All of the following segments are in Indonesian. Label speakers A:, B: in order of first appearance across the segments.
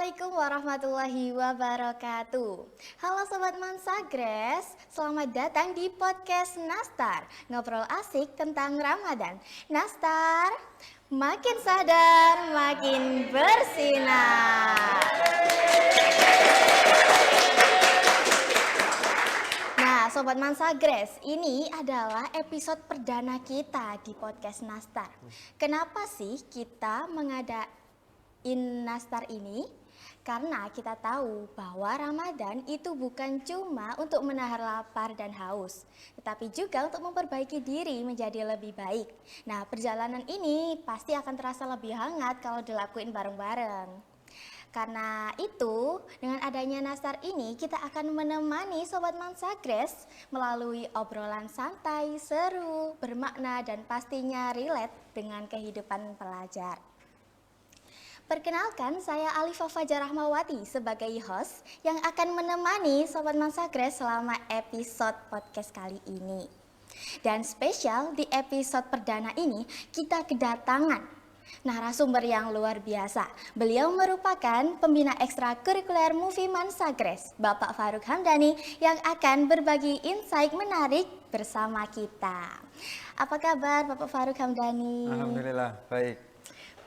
A: Assalamualaikum warahmatullahi wabarakatuh. Halo Sobat Mansagres, selamat datang di podcast Nastar, ngobrol asik tentang Ramadan. Nastar, makin sadar, makin bersinar. Nah, Sobat Mansagres, ini adalah episode perdana kita di podcast Nastar. Kenapa sih kita mengadakan Nastar ini? Karena kita tahu bahwa Ramadan itu bukan cuma untuk menahan lapar dan haus, tetapi juga untuk memperbaiki diri menjadi lebih baik. Nah, perjalanan ini pasti akan terasa lebih hangat kalau dilakuin bareng-bareng. Karena itu, dengan adanya Nastar ini, kita akan menemani Sobat Mansagres melalui obrolan santai, seru, bermakna, dan pastinya relate dengan kehidupan pelajar. Perkenalkan, saya Alifah Fajar Rahmawati sebagai host yang akan menemani Sobat Mansagres selama episode podcast kali ini. Dan spesial di episode perdana ini, kita kedatangan narasumber yang luar biasa. Beliau merupakan pembina ekstrakurikuler Movie Mansagres, Bapak Faruk Hamdani, yang akan berbagi insight menarik bersama kita. Apa kabar Bapak Faruk Hamdani?
B: Alhamdulillah, baik.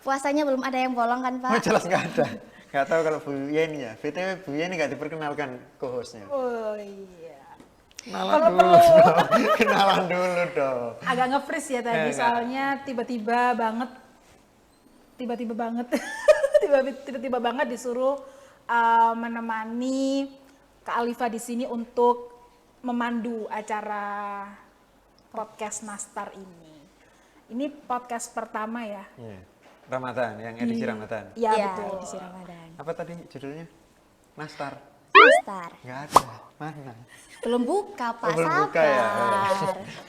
A: Puasanya belum ada yang bolong kan Pak?
B: Oh jelas nggak ada. Nggak tahu kalau Bu Yeni ya. BTW Bu Yeni nggak diperkenalkan co-hostnya.
C: Oh iya.
B: Kenalan dulu dong. Kenalan dulu dong.
C: Agak nge-freeze ya tadi
B: Enggak.
C: soalnya tiba-tiba banget tiba-tiba banget disuruh menemani Kak Alifah di sini untuk memandu acara podcast Nastar ini. Ini podcast pertama ya.
B: Iya. Ramadan, yang edisi Ramadan.
C: Iya
A: Iya,
C: betul.
A: edisi Ramadan.
B: Apa tadi judulnya? Nastar.
A: Nastar.
B: Nggak ada. Mana?
A: Belum buka Pak,
B: Oh, belum
A: sabar.
B: buka ya.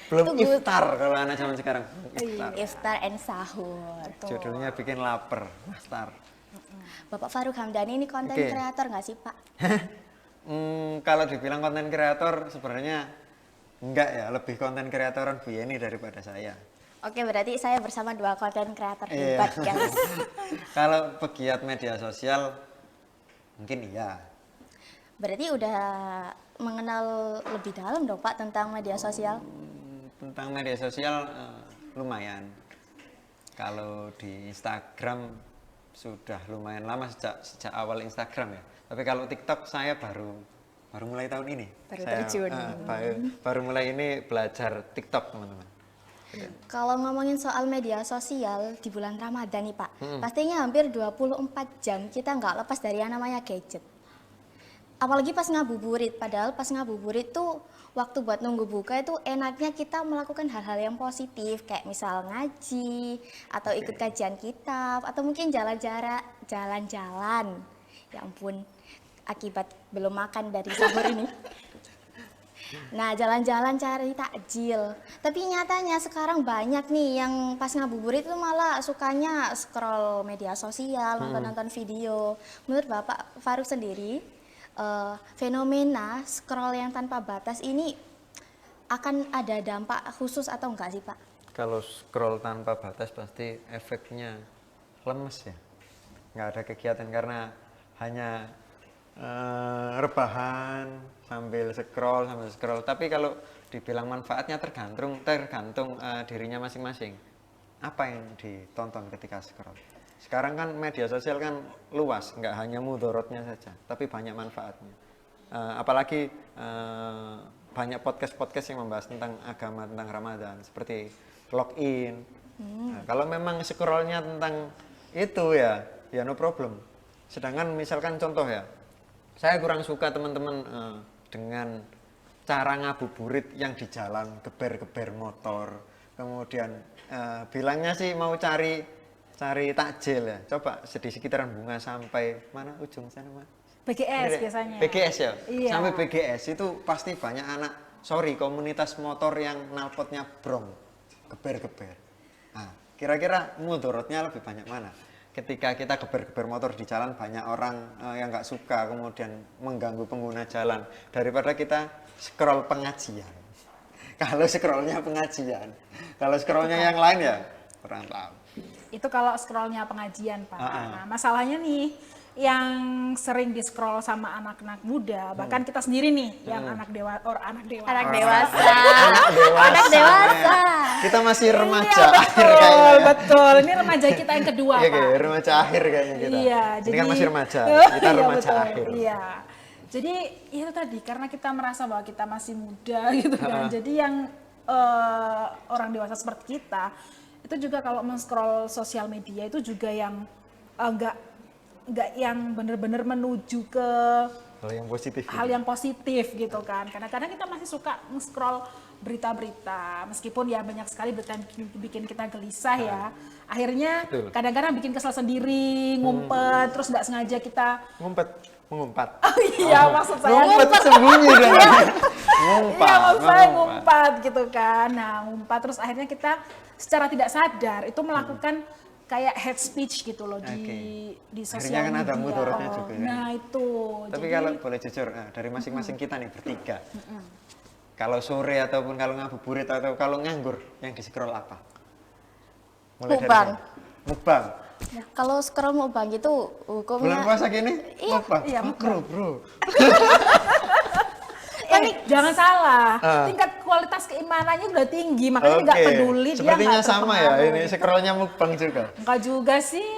B: Belum
A: Tunggu.
B: iftar kalau anak zaman sekarang. Iftar.
A: Iftar and sahur.
B: Judulnya bikin lapar. Nastar.
A: Bapak Faruk Hamdani ini konten
B: Oke.
A: kreator nggak sih Pak?
B: Kalau dibilang konten kreator sebenarnya enggak ya, lebih konten kreatoran Bu Yeni daripada saya.
A: Oke, berarti saya bersama dua konten kreator di
B: Iya.
A: podcast.
B: Kalau pegiat media sosial mungkin iya.
A: Berarti udah mengenal lebih dalam dong Pak tentang media sosial.
B: Tentang media sosial lumayan. Kalau di Instagram sudah lumayan lama sejak awal Instagram ya. Tapi kalau TikTok saya baru mulai tahun ini.
A: Baru
B: Saya,
A: terjun.
B: baru mulai ini belajar TikTok teman-teman.
A: Kalau ngomongin soal media sosial di bulan Ramadan nih Pak, pastinya hampir 24 jam kita nggak lepas dari yang namanya gadget. Apalagi pas ngabuburit, padahal pas ngabuburit tuh waktu buat nunggu buka itu enaknya kita melakukan hal-hal yang positif, kayak misal ngaji, atau ikut kajian kitab, atau mungkin jalan-jalan. Ya ampun, akibat belum makan dari sahur ini. Nah, jalan-jalan cari takjil. Tapi nyatanya sekarang banyak nih yang pas ngabuburit itu malah sukanya scroll media sosial, nonton-nonton video. Menurut Bapak Faruk sendiri, fenomena scroll yang tanpa batas ini akan ada dampak khusus atau enggak sih Pak?
B: Kalau scroll tanpa batas pasti efeknya lemes ya. Nggak ada kegiatan karena hanya rebahan sambil scroll. Tapi kalau dibilang manfaatnya tergantung dirinya masing-masing. Apa yang ditonton ketika scroll? Sekarang kan media sosial kan luas, nggak hanya mudorotnya saja, tapi banyak manfaatnya. Apalagi banyak podcast yang membahas tentang agama, tentang Ramadan, seperti login. Nah, kalau memang scrollnya tentang itu ya no problem. Sedangkan misalkan contoh ya, saya kurang suka teman-teman dengan cara ngabuburit yang di jalan, geber-geber motor, kemudian bilangnya sih mau cari takjil ya. Coba di sekitaran Bunga sampai mana ujung sana Mas?
C: BGS biasanya.
B: BGS ya?
C: Iya.
B: Sampai BGS itu pasti banyak komunitas motor yang knalpotnya brong, geber-geber. Nah, kira-kira mudorotnya lebih banyak mana? Ketika kita geber-geber motor di jalan, banyak orang yang nggak suka, kemudian mengganggu pengguna jalan, daripada kita scroll pengajian. Kalau scrollnya pengajian, kalau scrollnya yang lain ya kurang tahu.
C: Itu kalau scrollnya pengajian Pak. Nah, masalahnya nih yang sering di-scroll sama anak-anak muda, bahkan kita sendiri nih yang anak dewasa.
A: Anak dewasa.
B: Anak dewasa.
A: Anak dewasa.
B: Kita masih remaja
C: Iya,
B: akhir
C: betul,
B: kayaknya.
C: betul. Ini remaja kita yang kedua,
B: Iya,
C: Pak.
B: kayak remaja akhir kayaknya kita.
C: Iya,
B: Ini kan masih remaja. Kita
C: Iya,
B: remaja
C: betul,
B: akhir.
C: Iya. Jadi itu tadi karena kita merasa bahwa kita masih muda gitu kan. Jadi yang orang dewasa seperti kita itu juga kalau men-scroll sosial media itu juga yang nggak yang benar-benar menuju ke
B: Hal yang positif.
C: hal yang positif gitu kan. Kadang-kadang kita masih suka nge-scroll berita-berita, meskipun ya banyak sekali berita yang bikin kita gelisah ya. Akhirnya
B: Betul.
C: kadang-kadang bikin kesel sendiri, ngumpet, terus nggak sengaja kita
B: Mengumpat.
C: oh iya maksud saya
B: Ngumpet sembunyi dong. Ngumpat.
C: iya maksud saya
B: ngumpat.
C: ngumpat gitu kan. Nah ngumpat terus akhirnya kita secara tidak sadar itu melakukan kayak hate speech gitu loh di sosial
B: Akhirnya kan ada
C: media.
B: mudaratnya juga kan.
C: Nah itu.
B: Tapi
C: Jadi,
B: kalau boleh jujur, dari masing-masing kita nih bertiga. Kalau sore ataupun kalau ngabuburit atau kalau nganggur, yang di-scroll apa?
A: Mukbang.
B: siapa? Mukbang.
A: Kalau scroll mukbang itu
B: Bulan
A: hukumnya
B: puasa gini, mukbang.
C: iya,
B: Makro, bro.
C: jangan salah,
B: Ah.
C: tingkat kualitas keimanannya udah tinggi, makanya nggak
B: Oke.
C: peduli dia
B: Sepertinya
C: nggak
B: sama ya,
C: terpengaruh
B: ini
C: gitu.
B: scrollnya mukbang juga.
C: Enggak juga sih.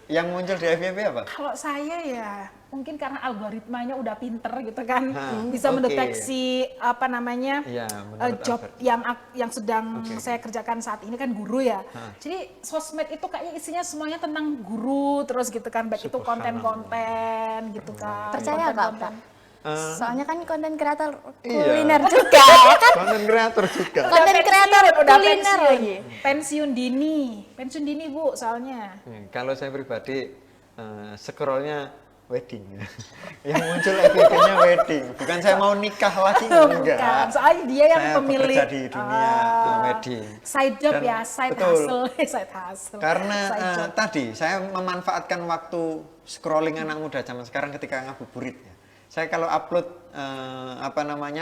B: Yang muncul di FYP apa?
C: Kalau saya ya mungkin karena algoritmanya udah pinter gitu kan, bisa
B: oke.
C: mendeteksi apa namanya
B: Iya, menurut
C: job yang sedang
B: Oke.
C: saya kerjakan saat ini kan guru ya. Jadi sosmed itu kayaknya isinya semuanya tentang guru terus gitu kan, baik itu konten-konten gitu kan.
A: percaya nggak
C: konten-konten.
A: Pak? Soalnya kan konten kreator
B: Iya.
A: kuliner juga ya kan?
B: Konten kreator juga.
C: Udah
A: Konten kreator
C: pensiun, udah
A: kuliner
C: pensiun.
A: lagi.
C: Pensiun dini Bu soalnya.
B: Kalau saya pribadi, scrollnya wedding. Yang muncul FYP-nya wedding. Bukan saya mau nikah lagi,
C: Bukan,
B: enggak.
C: soalnya dia yang
B: Saya
C: pemilik
B: bekerja di dunia wedding.
C: side job
B: Dan
C: ya, side
B: betul.
C: hustle, side hustle.
B: Karena
C: Side job.
B: tadi saya memanfaatkan waktu scrolling anak muda zaman sekarang ketika ngabuburit ya. Saya kalau upload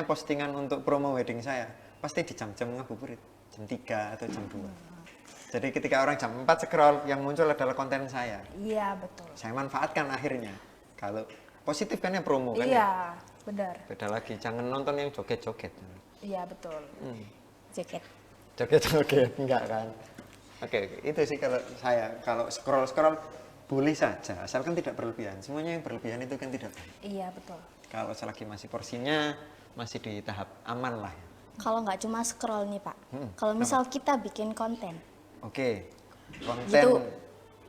B: postingan untuk promo wedding saya pasti di jam-jam ngabuburit, jam 3 atau jam 2. Jadi ketika orang jam 4 scroll, yang muncul adalah konten saya.
C: Iya betul.
B: Saya manfaatkan akhirnya. Kalau positif kan ya promo kan ya.
C: Iya benar.
B: Beda lagi, jangan nonton yang joget-joget.
C: Iya betul.
A: Jaket.
B: Joget-joget enggak kan. Oke, itu sih kalau saya. Kalau scroll boleh saja, asalkan tidak berlebihan. Semuanya yang berlebihan itu kan tidak baik.
C: Iya betul.
B: Kalau selagi masih porsinya masih di tahap aman lah.
A: Kalau nggak cuma scroll nih Pak, kalau misal kita bikin konten,
B: Oke, konten
A: gitu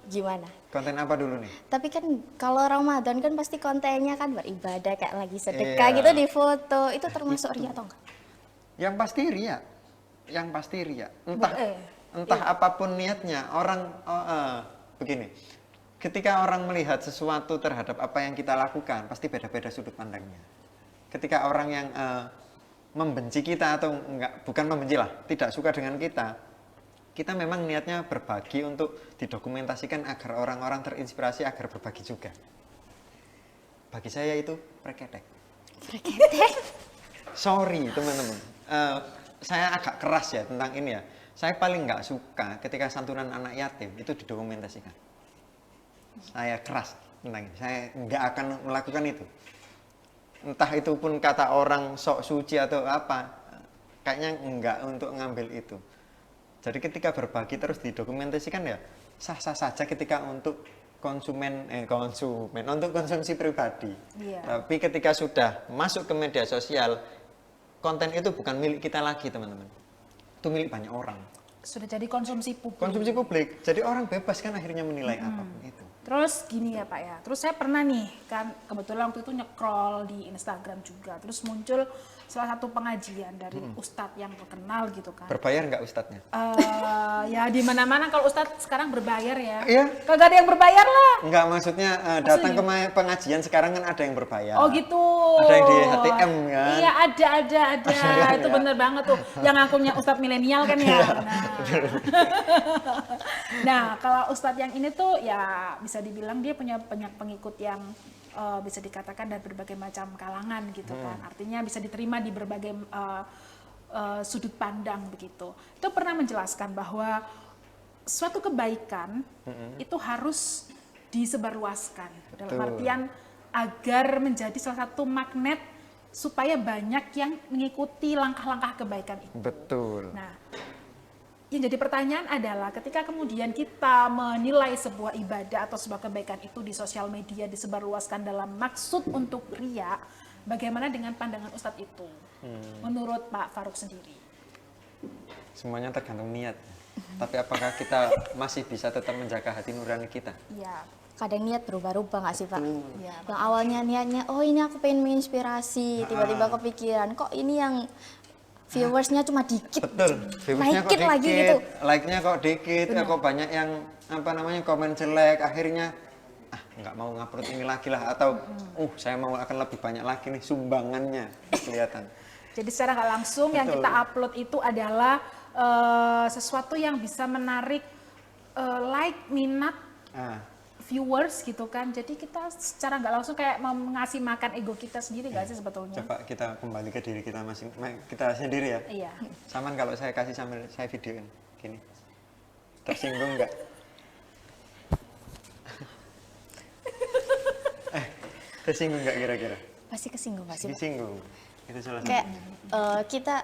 A: gimana?
B: konten apa dulu nih?
A: Tapi kan kalau Ramadan kan pasti kontennya kan beribadah kayak lagi sedekah
B: Iya.
A: gitu di foto, itu termasuk ria atau enggak?
B: Yang pasti ria. Entah
C: iya.
B: apapun niatnya. Orang begini, ketika orang melihat sesuatu terhadap apa yang kita lakukan, pasti beda-beda sudut pandangnya. Ketika orang yang membenci kita atau enggak, bukan membenci lah, tidak suka dengan kita memang niatnya berbagi untuk didokumentasikan agar orang-orang terinspirasi agar berbagi juga. Bagi saya itu preketek. Sorry teman-teman, saya agak keras ya tentang ini ya. Saya paling nggak suka ketika santunan anak yatim itu didokumentasikan. Saya keras tentang ini, saya nggak akan melakukan itu. Entah itu pun kata orang sok suci atau apa, kayaknya enggak untuk ngambil itu. Jadi ketika berbagi terus didokumentasikan ya sah-sah saja ketika untuk untuk konsumsi pribadi.
C: Iya.
B: Tapi ketika sudah masuk ke media sosial, konten itu bukan milik kita lagi, teman-teman. Itu milik banyak orang.
C: Sudah jadi konsumsi publik.
B: Konsumsi publik. Jadi orang bebas kan akhirnya menilai apapun itu.
C: Terus gini ya Pak ya, terus saya pernah nih kan kebetulan waktu itu nge-scroll di Instagram juga, terus muncul salah satu pengajian dari ustadz yang terkenal gitu kan.
B: Berbayar nggak ustadznya?
C: Ya di mana-mana kalau ustadz sekarang berbayar ya.
B: Iya.
C: Kagak ada yang berbayar lah.
B: Enggak, maksudnya datang ke pengajian sekarang kan ada yang berbayar.
C: Oh gitu.
B: Ada yang di HTM kan?
C: Iya ada. Itu
B: ya.
C: bener banget tuh. Yang akunnya ustadz milenial kan ya. Nah kalau ustadz yang ini tuh ya bisa dibilang dia punya banyak pengikut yang bisa dikatakan dari berbagai macam kalangan gitu kan. Artinya bisa diterima di berbagai sudut pandang begitu. Itu pernah menjelaskan bahwa suatu kebaikan itu harus disebarluaskan. Dalam
B: Betul.
C: artian agar menjadi salah satu magnet supaya banyak yang mengikuti langkah-langkah kebaikan itu.
B: Betul.
C: Nah, yang jadi pertanyaan adalah ketika kemudian kita menilai sebuah ibadah atau sebuah kebaikan itu di sosial media disebarluaskan dalam maksud untuk ria, bagaimana dengan pandangan Ustadz itu? Menurut Pak Farouk sendiri?
B: Semuanya tergantung niat. Tapi apakah kita masih bisa tetap menjaga hati nurani kita?
C: Ya,
A: Kadang niat berubah-ubah nggak sih Pak?
C: ya.
A: Yang awalnya niatnya, oh ini aku pengen menginspirasi, tiba-tiba kepikiran, kok ini yang viewersnya cuma dikit,
B: Betul. Viewersnya kok
A: naikin
B: dikit,
A: lagi gitu.
B: like-nya kok dikit, kok banyak yang komen jelek, akhirnya nggak mau ngupload ini lagi lah, atau saya mau akan lebih banyak lagi nih sumbangannya kelihatan.
C: Jadi secara nggak langsung yang
B: Betul.
C: kita upload itu adalah sesuatu yang bisa menarik like, minat,
B: Ah,
C: viewers gitu kan. Jadi kita secara nggak langsung kayak ngasih makan ego kita sendiri nggak sih sebetulnya?
B: coba kita kembali ke diri kita kita sendiri ya.
C: Iya.
B: Saman kalau saya kasih sambil saya videoin gini, tersinggung nggak? Tersinggung nggak kira-kira?
A: Pasti kesinggung nggak sih Pak?
B: Disinggung. Itu salah satu.
A: Kayak kita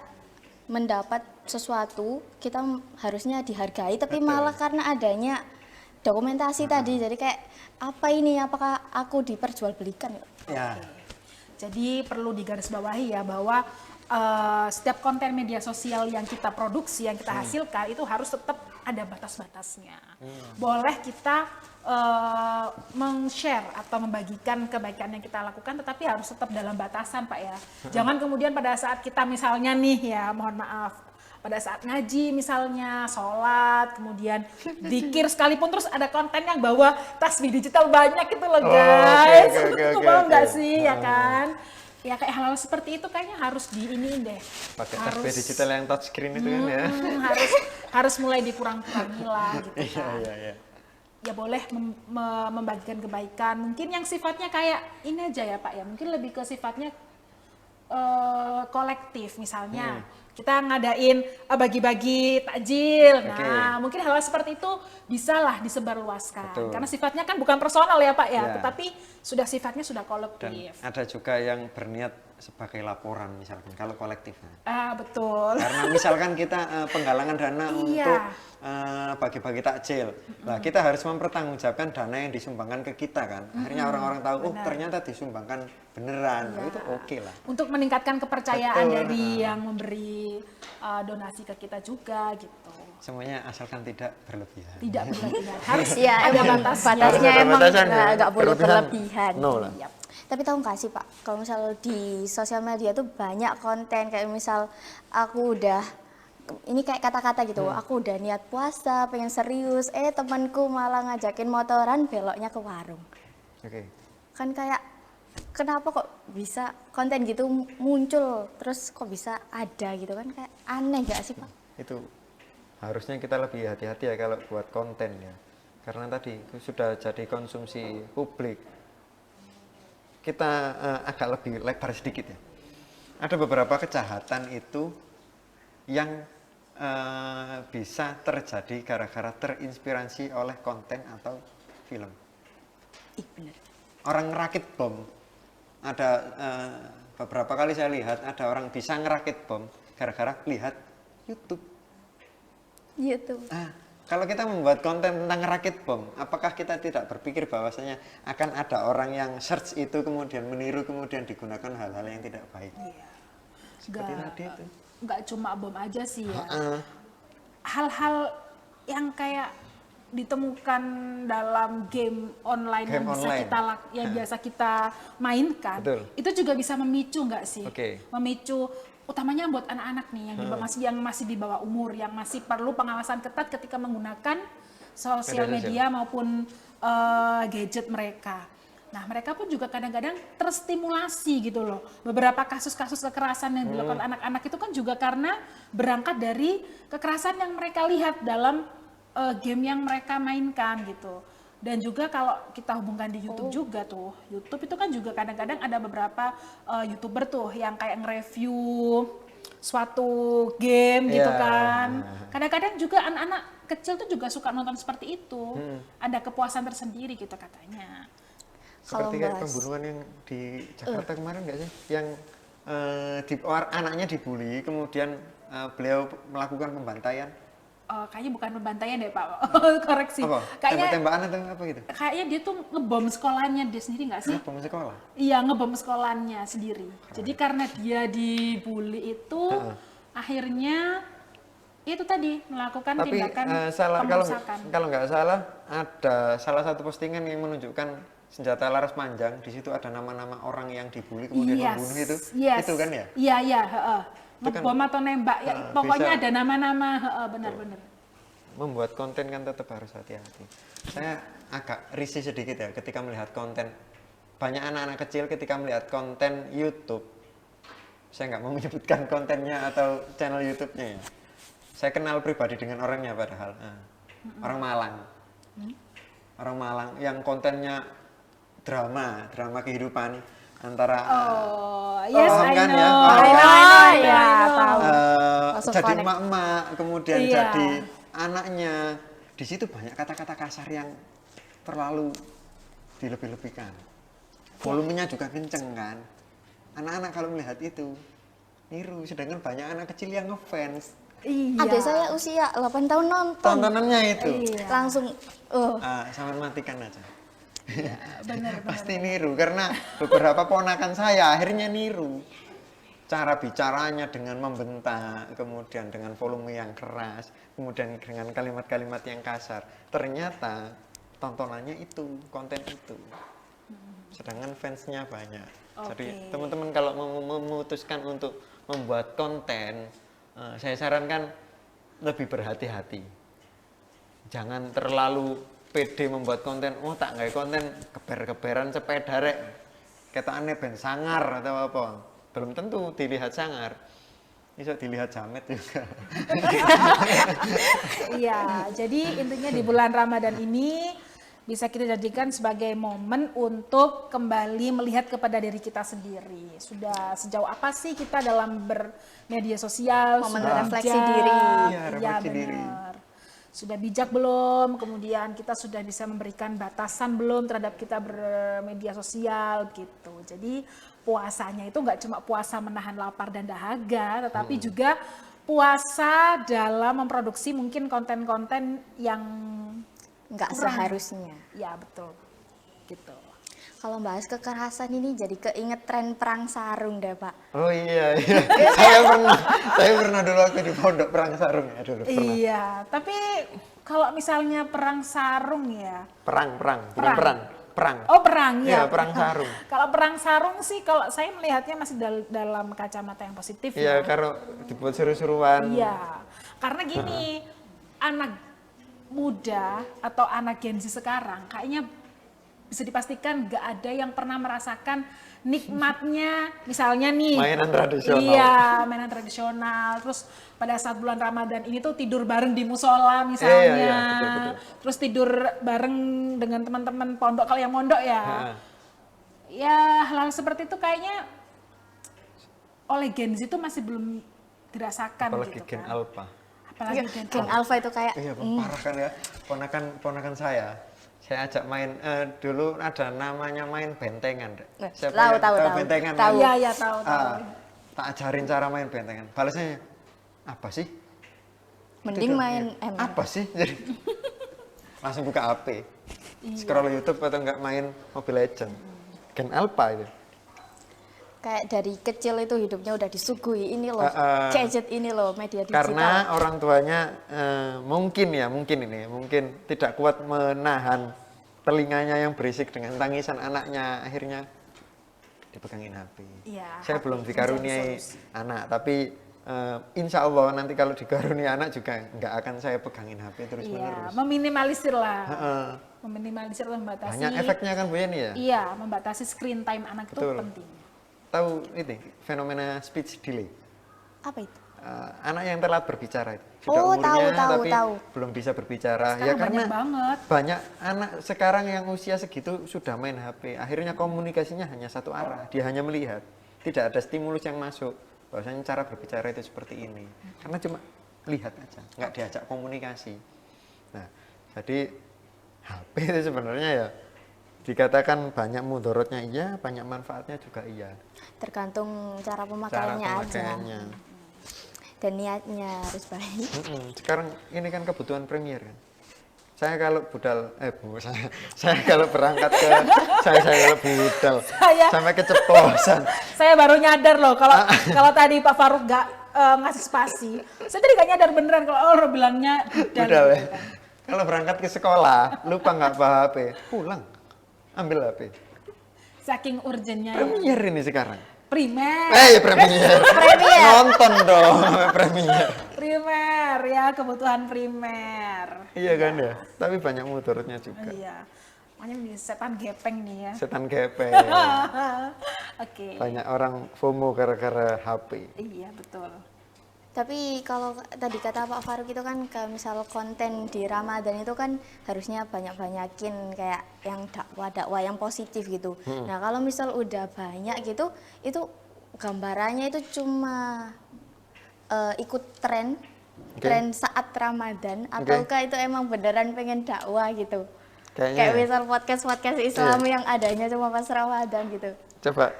A: mendapat sesuatu, kita harusnya dihargai, tapi
B: Betul.
A: malah karena adanya dokumentasi tadi, jadi kayak apa ini, apakah aku diperjualbelikan ya?
B: Ya,
C: Jadi perlu digarisbawahi ya bahwa setiap konten media sosial yang kita produksi, yang kita hasilkan itu harus tetap ada batas-batasnya. Boleh kita meng-share atau membagikan kebaikan yang kita lakukan, tetapi harus tetap dalam batasan Pak ya. Jangan kemudian pada saat kita misalnya nih ya, mohon maaf, pada saat ngaji misalnya, sholat, kemudian zikir sekalipun terus ada konten yang bawa tasbih digital banyak itu loh guys. Itu mau nggak sih ya kan? Ya kayak hal-hal seperti itu kayaknya harus diiniin deh.
B: pakai tasbih digital yang touchscreen itu kan ya.
C: harus mulai dikurang-kurangi lah gitu
B: Iya,
C: kan.
B: iya.
C: Ya boleh membagikan kebaikan. Mungkin yang sifatnya kayak ini aja ya Pak ya. Mungkin lebih ke sifatnya kolektif misalnya. Kita ngadain bagi-bagi takjil. Nah, mungkin hal seperti itu bisalah disebarluaskan.
B: Betul.
C: Karena sifatnya kan bukan personal ya Pak ya,
B: Ya.
C: tetapi sifatnya sudah
B: Dan
C: kolektif.
B: ada juga yang berniat sebagai laporan misalkan kalau kolektifnya.
C: Betul.
B: Karena misalkan kita penggalangan dana
C: Iya.
B: untuk bagi-bagi takjil. Nah, kita harus mempertanggungjawabkan dana yang disumbangkan ke kita kan. Akhirnya orang-orang tahu, oh ternyata disumbangkan beneran. Oh, itu oke lah.
C: Untuk meningkatkan kepercayaan
B: Betul.
C: dari yang memberi donasi ke kita juga gitu.
B: Semuanya asalkan tidak berlebihan.
C: Tidak berlebihan. Harus
A: Iya,
C: ada
A: emang
C: batasnya.
A: batasnya
B: Harus ada
A: emang
B: batasan ya.
A: nggak boleh
B: Berlebihan,
A: berlebihan.
B: no lah.
C: Yap.
A: Tapi tahu nggak sih Pak, kalau misal di sosial media tuh banyak konten kayak misal aku udah ini kayak kata-kata gitu, aku udah niat puasa, pengen serius, temanku malah ngajakin motoran beloknya ke warung.
B: Oke.
A: Kan kayak kenapa kok bisa konten gitu muncul, terus kok bisa ada gitu kan, kayak aneh gak sih Pak?
B: Itu harusnya kita lebih hati-hati ya kalau buat konten ya. Karena tadi sudah jadi konsumsi publik. Kita agak lebih lebar sedikit ya. Ada beberapa kejahatan itu yang bisa terjadi gara-gara terinspirasi oleh konten atau film.
A: Ih bener.
B: Orang ngerakit bom. Ada beberapa kali saya lihat ada orang bisa ngerakit bom gara-gara lihat YouTube.
A: Gitu.
B: Kalau kita membuat konten tentang ngerakit bom, apakah kita tidak berpikir bahwasanya akan ada orang yang search itu kemudian meniru kemudian digunakan hal-hal yang tidak baik?
C: Iya.
B: Seperti tadi itu.
C: Nggak cuma bom aja sih ya. Hal-hal yang kayak ditemukan dalam game online
B: Game
C: yang bisa
B: online.
C: biasa kita mainkan,
B: Betul.
C: itu juga bisa memicu nggak sih?
B: Oke.
C: Memicu utamanya buat anak-anak nih yang masih di bawah umur, yang masih perlu pengawasan ketat ketika menggunakan sosial media maupun gadget mereka. Nah, mereka pun juga kadang-kadang terstimulasi gitu loh. Beberapa kasus-kasus kekerasan yang dilakukan anak-anak itu kan juga karena berangkat dari kekerasan yang mereka lihat dalam game yang mereka mainkan gitu. Dan juga kalau kita hubungkan di YouTube juga tuh, YouTube itu kan juga kadang-kadang ada beberapa YouTuber tuh yang kayak nge-review suatu game gitu
B: Iya.
C: kan. Kadang-kadang juga anak-anak kecil tuh juga suka nonton seperti itu. Ada kepuasan tersendiri gitu katanya.
A: Kalau
B: Seperti kayak
A: bahas-
B: pembunuhan yang di Jakarta kemarin nggak sih? Yang anaknya dibully, kemudian beliau melakukan pembantaian.
C: Kayaknya bukan pembantaian deh Pak. Koreksi.
B: Apa?
C: Kayaknya
B: Tembak-tembakan atau apa gitu?
C: kayaknya dia tuh ngebom sekolahnya dia sendiri nggak sih?
B: Bom sekolah.
C: Iya, ngebom sekolahnya sendiri. Jadi karena dia dibully itu akhirnya itu tadi melakukan
B: Tapi
C: tindakan
B: salah
C: pemerusakan.
B: kalau nggak salah ada salah satu postingan yang menunjukkan senjata laras panjang, di situ ada nama-nama orang yang dibully kemudian membunuh itu.
C: Yes.
B: Itu kan ya?
C: Iya, iya, heeh.
B: Itu kan,
C: Ngebom atau nembak, ya, pokoknya
B: bisa-
C: ada nama-nama, heeh, benar-benar.
B: Membuat konten kan tetap harus hati-hati. Saya agak risih sedikit ya ketika melihat konten. Banyak anak-anak kecil ketika melihat konten YouTube. Saya nggak mau menyebutkan kontennya atau channel YouTube-nya ya. Saya kenal pribadi dengan orangnya padahal. Orang Malang. Orang Malang yang kontennya drama kehidupan antara
C: Oh, yes,
B: paham
C: I
B: kan
C: know.
B: ya?
C: I
B: Paham
C: know,
B: kan?
C: I know,
A: Ya,
C: I know.
A: tahu.
B: Eh,
A: Langsung
B: jadi
A: connect.
B: emak-emak, kemudian
C: Iya.
B: jadi anaknya. Di situ banyak kata-kata kasar yang terlalu dilebih-lebihkan. Volumenya juga kenceng kan. Anak-anak kalau melihat itu niru, sedangkan banyak anak kecil yang ngefans.
C: Iya.
A: Adik saya usia 8 tahun nonton.
B: Tontonannya itu.
C: Iya.
A: Langsung,
B: Sampai matikan aja.
C: Benar,
B: Pasti niru karena beberapa ponakan saya akhirnya niru. Cara bicaranya dengan membentak, kemudian dengan volume yang keras, kemudian dengan kalimat-kalimat yang kasar. Ternyata tontonannya itu, konten itu. Sedangkan fansnya banyak. Jadi
C: Oke.
B: teman-teman kalau memutuskan untuk membuat konten, saya sarankan lebih berhati-hati. Jangan terlalu pede membuat konten. Oh tak nggak konten keber-keberan sepeda rek. Ketokane ben sangar atau apa. Belum tentu dilihat sangar. Bisa dilihat jamet juga.
C: Iya, jadi intinya di bulan Ramadan ini bisa kita jadikan sebagai momen untuk kembali melihat kepada diri kita sendiri. Sudah sejauh apa sih kita dalam bermedia sosial?
A: Momen
C: Sudah
A: refleksi
C: bijak?
A: diri.
B: Iya, refleksi diri.
C: benar. Sudah bijak belum? Kemudian kita sudah bisa memberikan batasan belum terhadap kita bermedia sosial gitu. Jadi puasanya itu nggak cuma puasa menahan lapar dan dahaga, tetapi juga puasa dalam memproduksi mungkin konten-konten yang
A: nggak
C: kurang.
A: seharusnya.
C: Ya betul, gitu.
A: Kalau bahas kekerasan ini jadi keinget tren perang sarung deh Pak.
B: Oh iya, iya. saya pernah dulu waktu di pondok perang sarung ya dulu pernah.
C: Iya, tapi kalau misalnya perang sarung ya,
B: Perang, bukan
C: Perang.
B: perang.
C: oh perang
B: Iya,
C: ya.
B: perang sarung.
C: Kalau perang sarung sih, kalau saya melihatnya masih dalam kacamata yang positif
B: Iya,
C: ya.
B: kalau dibuat seru-seruan.
C: Iya, karena gini, anak muda atau anak Gen Z sekarang kayaknya bisa dipastikan gak ada yang pernah merasakan nikmatnya, misalnya nih.
B: Mainan tradisional.
C: Iya, mainan tradisional. Terus pada saat bulan Ramadan ini tuh tidur bareng di musola misalnya.
B: Iya, betul.
C: Terus tidur bareng dengan teman-teman pondok kalau yang mondok ya.
B: Heeh.
C: Ya, hal-hal seperti itu kayaknya oleh Gen Z itu masih belum dirasakan
B: Apalagi
C: gitu
B: Gen
C: kan.
B: Alpha.
C: Apalagi Gen
A: Gen Alpha itu kayak
B: Iya, parah kan ya. Ponakan saya ajak main dulu ada namanya main bentengan. Dek.
A: Nah,
B: Siapa
A: tahu,
B: yang
A: tahu.
B: bentengan?
A: Tahu.
C: Iya, iya tahu.
B: Tak ajarin cara main bentengan. Balasnya apa sih?
A: mending
B: Itu dong,
A: main
B: iya. Apa sih? Jadi langsung buka HP. Scroll YouTube atau enggak main Mobile Legend. Gen Alpha itu.
A: kayak dari kecil itu hidupnya udah disuguhi ini loh, gadget ini loh, media digital.
B: Karena orang tuanya mungkin tidak kuat menahan telinganya yang berisik dengan tangisan anaknya, akhirnya dipegangin HP.
C: Iya,
B: Saya
C: HP
B: belum
C: menjadi
B: dikaruniai
C: solusi.
B: anak, tapi insya Allah nanti kalau dikaruniai anak juga nggak akan saya pegangin HP terus
C: Iya,
B: menerus.
C: meminimalisir lah.
B: Heeh.
C: Meminimalisir atau membatasi.
B: Banyak efeknya kan Bu Yani ya.
C: Iya, membatasi screen time anak itu
B: Betul.
C: penting.
B: Tahu ini fenomena speech delay.
A: Apa itu?
B: Anak yang telat berbicara itu. Sudah
A: Oh,
B: umurnya
A: tahu,
B: tapi
A: tahu.
B: belum bisa berbicara.
C: Sekarang
B: ya karena
C: banyak banget.
B: banyak anak sekarang yang usia segitu sudah main HP. Akhirnya komunikasinya hanya satu arah. Dia hanya melihat. Tidak ada stimulus yang masuk. bahwasanya cara berbicara itu seperti ini. Karena cuma lihat aja, nggak diajak komunikasi. Nah, jadi HP itu sebenarnya ya dikatakan banyak mudorotnya iya, banyak manfaatnya juga iya.
A: Tergantung cara
B: Cara
A: pemakaiannya aja.
B: pemakaiannya.
A: Dan niatnya harus baik.
B: Sekarang ini kan kebutuhan premier kan. Saya kalau saya kalau berangkat ke saya kalau budal sampai keceplosan.
C: Saya baru nyadar loh kalau tadi Pak Faruk nggak ngasih spasi. Saya tadi nggak nyadar beneran kalau orang bilangnya budal.
B: Budal ya.
C: Gitu kan.
B: Kalau berangkat ke sekolah lupa nggak bawa HP, pulang ambil HP.
C: Saking urgennya.
B: Premier ini sekarang.
C: Primer.
B: Premier. Nonton dong premier.
C: Primer ya, kebutuhan primer.
B: Iya kan ya. Tapi banyak mudaratnya juga.
C: Iya. Makanya ini setan gepeng nih ya.
B: Setan gepeng.
C: Oke.
B: Banyak orang FOMO gara-gara HP.
C: Iya, betul.
A: Tapi kalau tadi kata Pak Faruk itu kan kalau misal konten di Ramadan itu kan harusnya banyak-banyakin kayak yang dakwah-dakwah yang positif gitu. Nah kalau misal udah banyak gitu, itu gambarannya itu cuma ikut tren saat Ramadan, ataukah itu emang beneran pengen dakwah gitu? Kayak misal podcast Islam yang adanya cuma pas Ramadan gitu.
B: Coba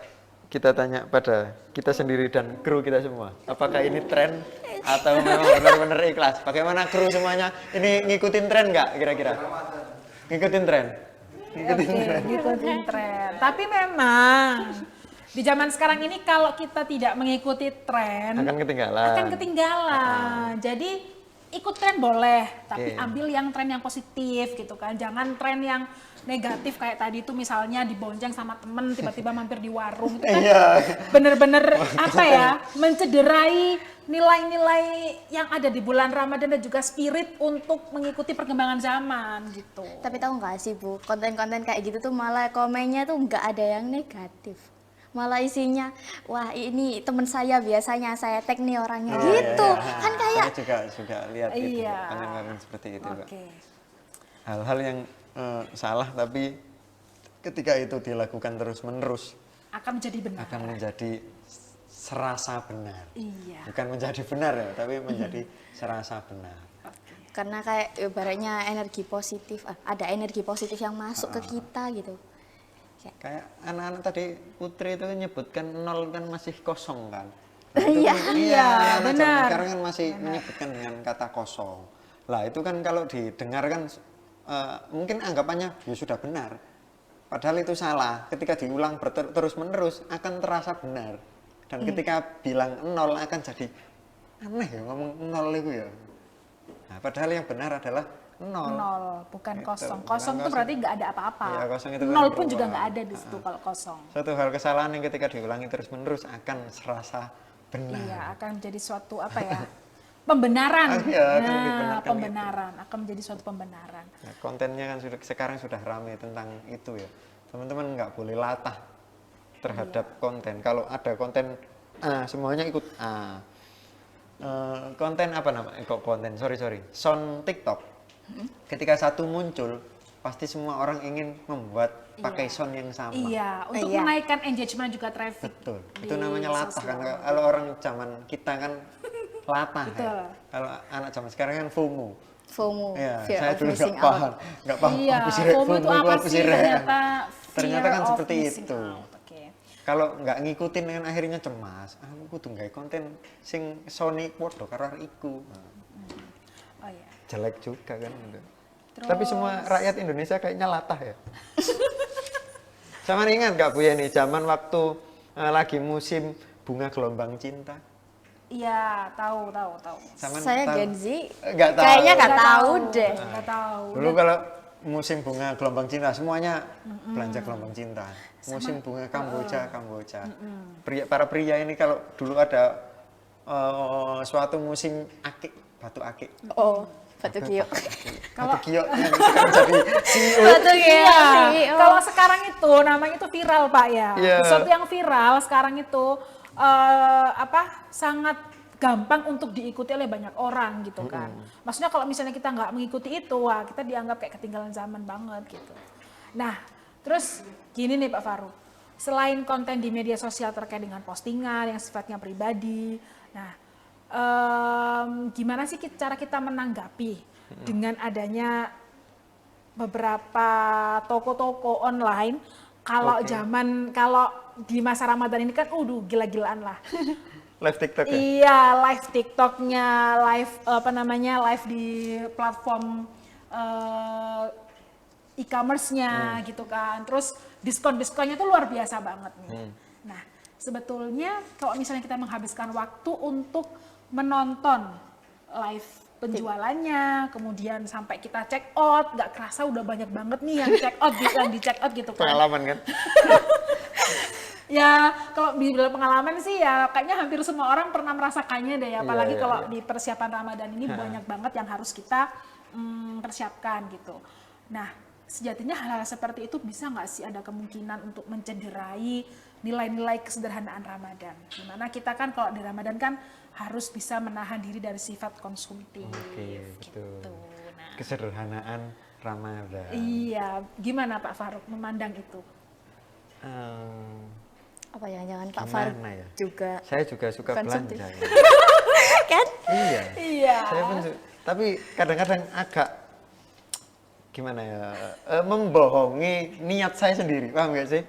B: kita tanya pada kita sendiri dan kru kita semua, apakah ini tren atau memang benar-benar ikhlas? Bagaimana kru semuanya? Ini ngikutin tren nggak kira-kira? Ngikutin tren?
C: Ngikutin tren. Tapi memang di zaman sekarang ini kalau kita tidak mengikuti tren
B: Akan ketinggalan.
C: Jadi ikut tren boleh, tapi ambil yang tren yang positif gitu kan. Jangan tren yang negatif kayak tadi itu misalnya dibonceng sama temen tiba-tiba mampir di warung itu kan bener-bener apa ya, mencederai nilai-nilai yang ada di bulan Ramadan dan juga spirit untuk mengikuti perkembangan zaman gitu.
A: Tapi tahu nggak sih Bu, konten-konten kayak gitu tuh malah komennya tuh nggak ada yang negatif. Malah isinya, wah ini temen saya biasanya saya tag nih orangnya gitu. Kan kayak
B: Saya juga lihat itu konten-konten seperti itu, Mbak. Hal-hal yang salah tapi ketika itu dilakukan terus-menerus
C: akan menjadi benar.
B: Akan menjadi serasa benar.
C: Iya.
B: Bukan menjadi benar ya, tapi menjadi serasa benar.
A: karena kayak ibaratnya energi positif, ada energi positif yang masuk ke kita gitu.
B: Kayak anak-anak tadi Putri itu nyebutkan 0 kan masih kosong kan.
C: Iya, benar.
B: Sekarang kan masih menyebutkan dengan kata kosong. Lah itu kan kalau didengar kan mungkin anggapannya ya sudah benar. Padahal itu salah. Ketika diulang terus-menerus akan terasa benar. Dan ketika bilang 0 akan jadi aneh ya ngomong 0 itu ya. Nah, padahal yang benar adalah 0.
C: 0, bukan
B: Gitu,
C: kosong.
B: bukan
C: Kosong itu berarti nggak ada apa-apa.
B: Iya, kosong itu
C: 0
B: kan
C: pun juga
B: berubah.
C: nggak ada di situ kalau kosong.
B: Suatu hal kesalahan yang ketika diulangi terus-menerus akan serasa benar.
C: Iya, akan menjadi suatu apa ya? Pembenaran.
B: Iya, akan
C: Nah,
B: dibenarkan
C: pembenaran akan menjadi suatu pembenaran.
B: Nah, kontennya kan sekarang sudah ramai tentang itu ya. Teman-teman nggak boleh latah terhadap konten. Kalau ada konten A, semuanya ikut A. Konten apa namanya? Kok konten? Sorry. Sound TikTok. Ketika satu muncul, pasti semua orang ingin membuat pakai sound yang sama.
C: Iya, untuk menaikkan engagement juga traffic.
B: Betul.
C: di
B: Itu namanya latah kan.
C: sosial.
B: Kalau orang zaman kita kan latah ya.
C: Betul.
B: Kalau anak zaman sekarang kan FOMO.
A: FOMO,
B: Ya,
A: fear
B: saya
A: of
B: dulu
A: missing
B: nggak paham,
A: out.
B: nggak paham.
C: Iya,
B: apa sih,
C: FOMO itu apa sih? Ternyata
B: Ternyata kan
C: fear of
B: seperti
C: missing
B: itu.
C: out. Oke.
B: Kalau nggak ngikutin kan akhirnya cemas. Aku kudu nggawe konten sing Sony podo karo iku. Nah,
C: Oh iya.
B: jelek juga kan gitu.
C: Terus-
B: Tapi semua rakyat Indonesia kayaknya latah ya. Sama ingat nggak Bu Yeni zaman waktu lagi musim bunga gelombang cinta?
C: Iya, tahu.
B: Sama
A: Saya
B: tahu?
A: Gen Z,
B: Nggak tahu.
A: kayaknya nggak tahu deh.
C: Nggak tahu.
B: Dulu kalau musim bunga gelombang cinta semuanya belanja gelombang cinta. Musim bunga Kamboja. Para pria ini kalau dulu ada suatu musim akik, batu akik.
A: Oh, Batu Giyok.
B: Batu giyok yang sekarang jadi CEO.
A: Batu Giyok.
C: Iya, kalau sekarang itu namanya itu viral Pak ya.
B: Iya.
C: Sesuatu yang viral sekarang itu sangat gampang untuk diikuti oleh banyak orang gitu kan. Maksudnya kalau misalnya kita nggak mengikuti itu, wah kita dianggap kayak ketinggalan zaman banget gitu. Nah, terus gini nih Pak Faruk. selain konten di media sosial terkait dengan postingan yang sifatnya pribadi, nah gimana sih cara kita menanggapi dengan adanya beberapa toko-toko online kalau
B: Oke.
C: kalau di masa Ramadan ini kan gila-gilaan lah.
B: Live TikTok ya?
C: Iya, live TikToknya, live apa namanya, live di platform e-commerce-nya gitu kan. Terus diskon-diskonnya tuh luar biasa banget nih. Nah, sebetulnya kalau misalnya kita menghabiskan waktu untuk menonton live penjualannya, kemudian sampai kita check out, nggak kerasa udah banyak banget nih yang check out, yang di check out gitu kan.
B: Pengalaman kan?
C: Ya, kalau di dalam pengalaman sih ya kayaknya hampir semua orang pernah merasakannya deh ya. Apalagi
B: Iya,
C: kalau
B: iya.
C: di persiapan Ramadan ini banyak banget yang harus kita persiapkan gitu. Nah, sejatinya hal-hal seperti itu bisa nggak sih ada kemungkinan untuk mencederai nilai-nilai kesederhanaan Ramadan? Dimana kita kan kalau di Ramadan kan harus bisa menahan diri dari sifat konsumtif
B: Oke,
C: gitu.
B: betul.
C: Nah,
B: Kesederhanaan Ramadan.
C: iya, gimana Pak Faruk memandang itu?
B: Ehm,
A: Apa jangan Pak
B: Gimana
A: Faruk
B: ya?
A: juga
B: Saya juga suka
A: konsumtif.
B: belanja. Ya.
A: kan?
B: Iya.
C: Iya.
B: Saya pun tapi kadang-kadang agak gimana ya? Membohongi niat saya sendiri. Paham nggak sih?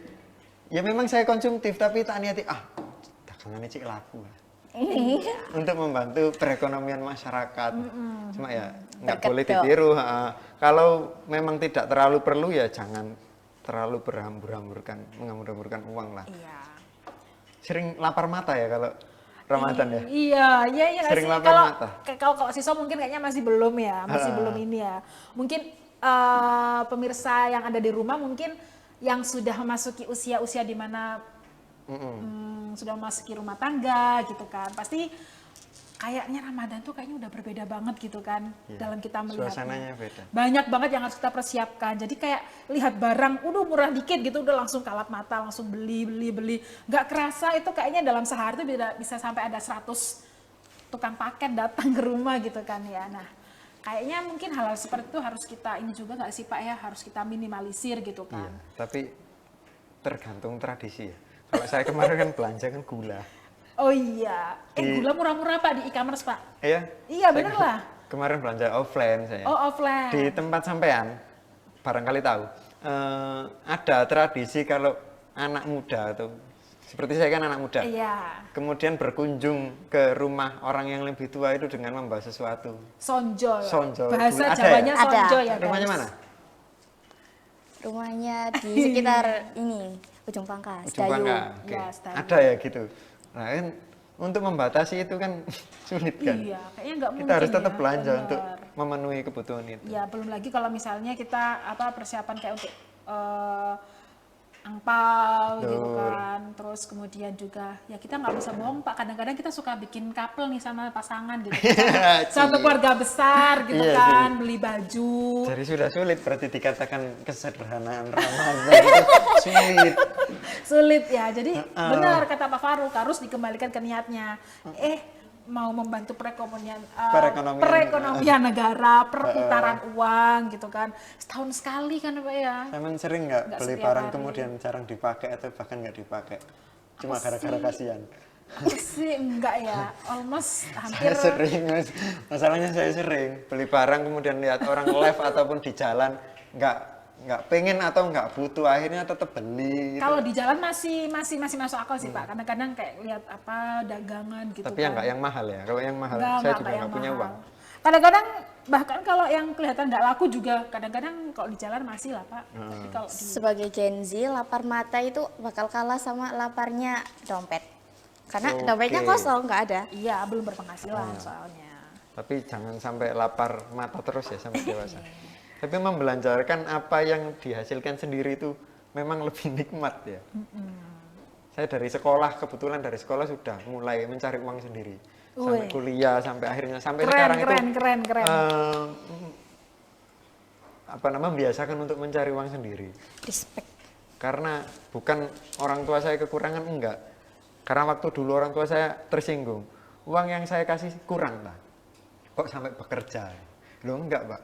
B: Ya memang saya konsumtif tapi tak niati dagangannya cik laku lah. Untuk membantu perekonomian masyarakat. Cuma ya nggak boleh
A: Berkedok.
B: ditiru. Kalau memang tidak terlalu perlu ya jangan terlalu menghambur-hamburkan uang lah.
C: Iya.
B: Sering lapar mata ya kalau Ramadan ya.
C: Iya, iya
B: Sering
C: sih.
B: lapar
C: Kalau
B: mata.
C: kalau siswa mungkin kayaknya masih belum ya, masih belum ini ya. Mungkin pemirsa yang ada di rumah mungkin yang sudah memasuki usia-usia di mana sudah memasuki rumah tangga gitu kan. Pasti kayaknya Ramadan tuh kayaknya udah berbeda banget gitu kan
B: Iya,
C: dalam kita melihatnya.
B: suasananya beda.
C: Banyak banget yang harus kita persiapkan. Jadi kayak lihat barang, murah dikit gitu udah langsung kalap mata, langsung beli. Nggak kerasa itu kayaknya dalam sehari tuh bisa sampai ada 100 tukang paket datang ke rumah gitu kan ya. Nah, kayaknya mungkin hal-hal seperti itu harus kita ini juga nggak sih Pak ya, harus kita minimalisir gitu kan.
B: Iya, tapi tergantung tradisi ya. Kalau saya kemarin kan belanja kan gula.
C: Oh iya, gula murah-murah Pak di e-commerce Pak.
B: Iya?
C: Iya,
B: Saya
C: bener lah.
B: Kemarin belanja offline saya.
C: Oh offline.
B: Di tempat sampean, barangkali tahu, ada tradisi kalau anak muda atau seperti saya kan anak muda.
C: Iya,
B: Kemudian berkunjung ke rumah orang yang lebih tua itu dengan membawa sesuatu.
C: sonjol.
B: Sonjol.
C: Bahasa
B: Ada
C: Jawanya
A: ya? Ada.
C: sonjol ya guys.
B: Rumahnya mana?
A: Rumahnya di sekitar ini Ujung Pangkas,
B: Ujung
A: Dayu.
B: Pangkal. Oke.
C: Ya, Sedayu.
B: Ada ya gitu. Nah kan untuk membatasi itu kan sulit kan.
C: Iya, kayaknya nggak mungkin
B: Kita harus tetap
C: ya,
B: belanja
C: benar.
B: untuk memenuhi kebutuhan itu.
C: Ya belum lagi kalau misalnya kita persiapan kayak untuk angpau gitu
B: Betul.
C: kan, terus kemudian juga ya kita nggak bisa bohong Pak, kadang-kadang kita suka bikin couple nih sama pasangan gitu, satu keluarga besar gitu
B: Iya
C: kan, beli baju.
B: Jadi sudah sulit berarti dikatakan kesederhanaan Ramadan itu sulit.
C: Sulit ya, jadi benar kata Pak Faruk harus dikembalikan ke niatnya. Mau membantu perekonomian negara, perputaran uang gitu kan. Setahun sekali kan Pak ya.
B: Emang sering nggak
C: Nggak
B: beli
C: setiap
B: barang
C: hari.
B: kemudian jarang dipakai atau bahkan nggak dipakai? Cuma gara-gara kasihan.
C: Aku sih enggak ya, almost
B: Saya
C: hampir
B: sering, Mas. Masalahnya saya sering beli barang kemudian lihat orang live ataupun di jalan nggak pengen atau nggak butuh akhirnya tetap beli. Gitu.
C: kalau di jalan masih masuk akal sih Pak. Kadang-kadang kayak lihat dagangan gitu
B: Tapi
C: kan.
B: yang nggak yang mahal ya. Kalau yang mahal
C: Enggak,
B: saya
C: enggak
B: juga
C: yang
B: nggak punya
C: mahal.
B: uang.
C: Kadang-kadang bahkan kalau yang kelihatan nggak laku juga kadang-kadang kalau di jalan masih lah Pak. Tapi kalau di
A: Sebagai Gen Z, lapar mata itu bakal kalah sama laparnya dompet. Karena
B: Oke.
A: dompetnya kosong, nggak ada.
C: iya belum berpenghasilan soalnya.
B: Tapi jangan sampai lapar mata terus ya sampai dewasa. Tapi membelanjakan apa yang dihasilkan sendiri itu memang lebih nikmat ya. Saya dari sekolah, kebetulan dari sekolah sudah mulai mencari uang sendiri. Sampai
C: Wih.
B: kuliah, sampai akhirnya, sampai
C: Keren,
B: sekarang
C: keren,
B: itu
C: keren.
B: membiasakan untuk mencari uang sendiri.
A: Respect.
B: Karena bukan orang tua saya kekurangan, enggak. Karena waktu dulu orang tua saya tersinggung. Uang yang saya kasih kurang lah. Kok sampai bekerja? Loh enggak Pak.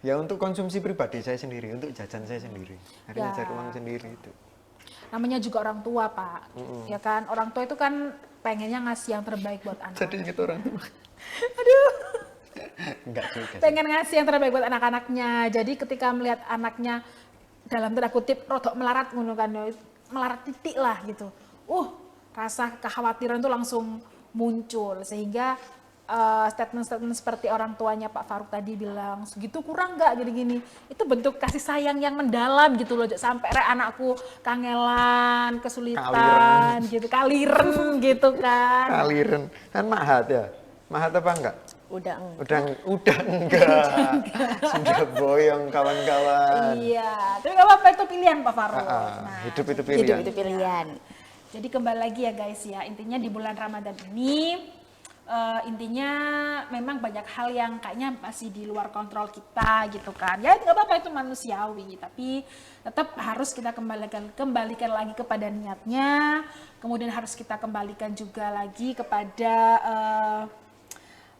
B: Ya untuk konsumsi pribadi saya sendiri, untuk jajan saya sendiri. Akhirnya
C: Ya.
B: cari uang sendiri itu.
C: namanya juga orang tua, Pak. Ya kan, orang tua itu kan pengennya ngasih yang terbaik buat anak.
B: Jadi gitu orang tua.
C: Aduh.
B: Enggak juga sih.
C: Pengen ngasih yang terbaik buat anak-anaknya. Jadi ketika melihat anaknya dalam tanda kutip rodok melarat ngono kan, melarat titik lah gitu. Rasa kekhawatiran itu langsung muncul sehingga statement-statement seperti orang tuanya Pak Faruk tadi bilang segitu kurang nggak gini-gini, itu bentuk kasih sayang yang mendalam gitu loh, sampai anakku kangelan, kesulitan gitu, kaliren gitu kan.
B: Kaliren kan mahat ya, mahat apa enggak?
A: Udah enggak.
B: Udah enggak. Sudah boyong kawan-kawan.
C: Iya, tapi nggak apa-apa, itu pilihan Pak Faruk.
B: Hidup itu pilihan.
A: Hidup itu pilihan.
C: Jadi kembali lagi ya guys ya, intinya di bulan Ramadan ini intinya memang banyak hal yang kayaknya masih di luar kontrol kita gitu kan. Ya nggak apa-apa, itu manusiawi, tapi tetap harus kita kembalikan lagi kepada niatnya. Kemudian harus kita kembalikan juga lagi kepada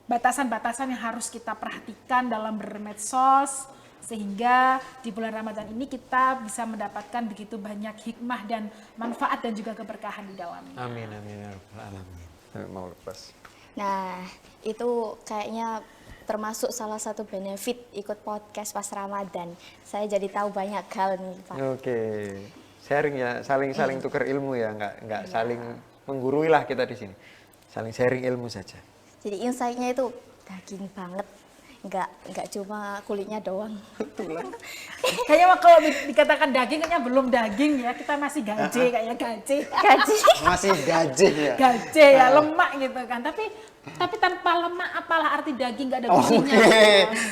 C: batasan-batasan yang harus kita perhatikan dalam bermedsos, sehingga di bulan Ramadan ini kita bisa mendapatkan begitu banyak hikmah dan manfaat dan juga keberkahan di dalamnya.
B: Amin amin ya rabbal alamin. Mau lepas.
A: Nah, itu kayaknya termasuk salah satu benefit ikut podcast pas Ramadan. Saya jadi tahu banyak hal nih, Pak.
B: Oke. Sharing ya, saling tukar ilmu ya, enggak saling menggurui lah kita di sini. Saling sharing ilmu saja.
A: Jadi insight-nya itu daging banget. Enggak cuma kulitnya doang.
C: Kayaknya kalau dikatakan daging kayaknya belum daging ya, kita masih gaje kayaknya gaje.
B: Masih gajih ya.
C: Gaje ya, lemak gitu kan. Tapi tanpa lemak apalah arti daging, nggak ada gizinya.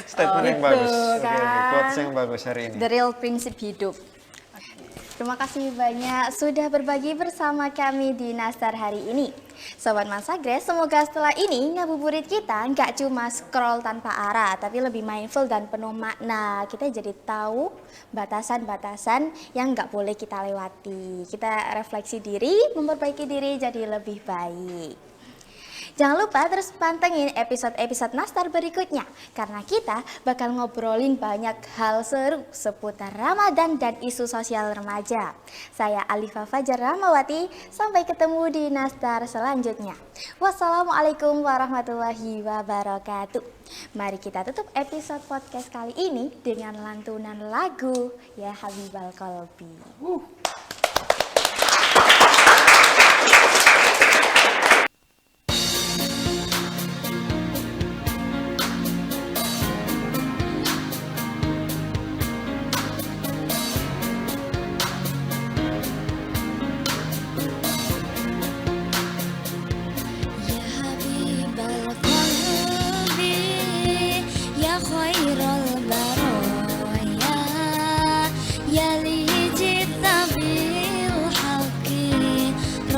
B: Statement yang
C: gitu,
B: bagus.
C: kan.
B: Quotes yang bagus hari ini.
A: The real prinsip hidup. Terima kasih banyak sudah berbagi bersama kami di Nastar hari ini. Sobat Mansagres, semoga setelah ini ngabuburit kita nggak cuma scroll tanpa arah, tapi lebih mindful dan penuh makna. Kita jadi tahu batasan-batasan yang nggak boleh kita lewati. Kita refleksi diri, memperbaiki diri jadi lebih baik. Jangan lupa terus pantengin episode-episode Nastar berikutnya, karena kita bakal ngobrolin banyak hal seru seputar Ramadan dan isu sosial remaja. Saya Alifa Fajar Rahmawati, sampai ketemu di Nastar selanjutnya. Wassalamualaikum warahmatullahi wabarakatuh. Mari kita tutup episode podcast kali ini dengan lantunan lagu Ya Habibal Qalbi.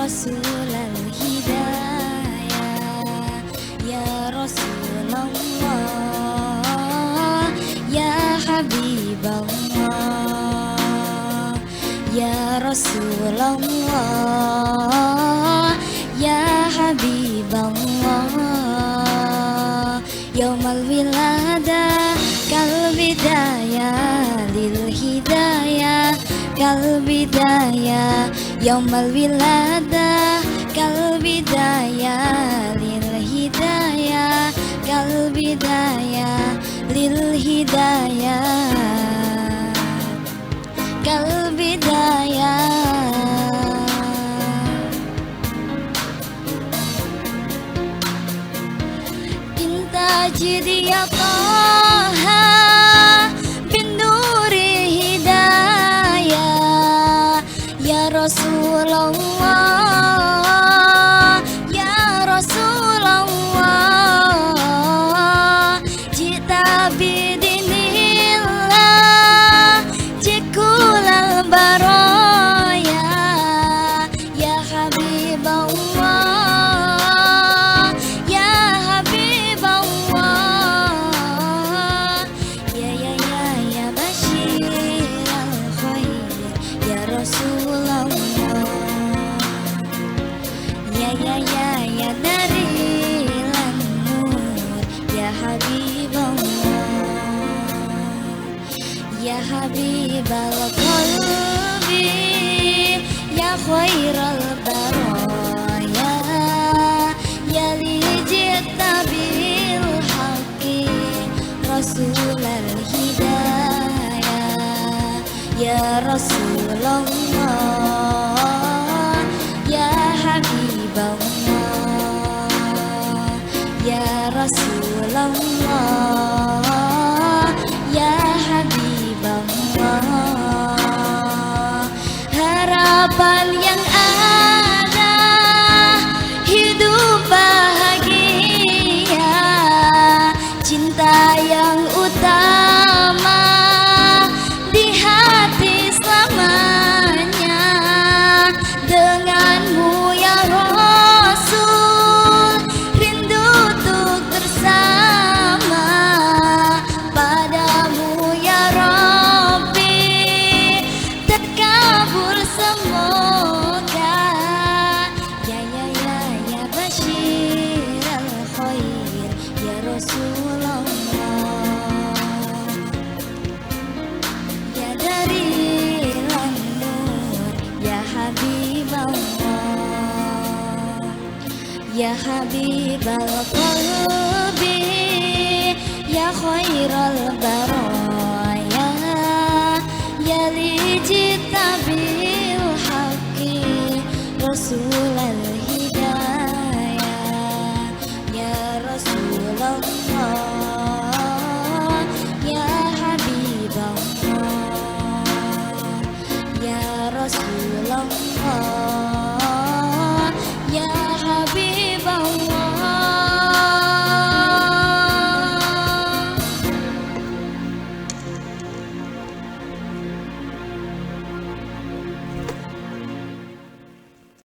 D: Rasul al-Hidayah, Ya Rasulullah, Ya Habiballah, Ya Rasulullah, Ya Habiballah, Yaumal Wiladah kal bidayah lil hidayah kal bidayah, Yaumal Wiladah kal bidayah lil hidayah kal bidayah lil hidayah kal bidayah. Kinta jadi ya Taha bin nuri hidayah, Ya Rasulullah, Ya Rasulullah, jita bidinillah jikulal baraya, Ya Habiballah, Ya Habiballah, ya Bashir al-Khair, Ya Rasulullah, ya Darilan Nur, Ya Habiballah, Ya Habibal Qalbi, khairal baraya ya li jita bil haqqi rasulal hidayah ya Rasulullah ya Habiballah ya Rasulullah ya Habiballah. Harapan yang ada hidup bahagia, cinta yang utama di hati selamanya. Denganmu ya Rasul, rindu untuk bersama. Padamu ya Rabbi, terkabul semoga. Ya Bashir al-Khair ya Rasulullah, ya Dalilan Nur ya Habiballah, ya Habibal Qalbi ya Khairal Baraya ya li jita bil haqqi Rasulal hidayah ya Rasulullah ya Habiballah ya Rasulullah ya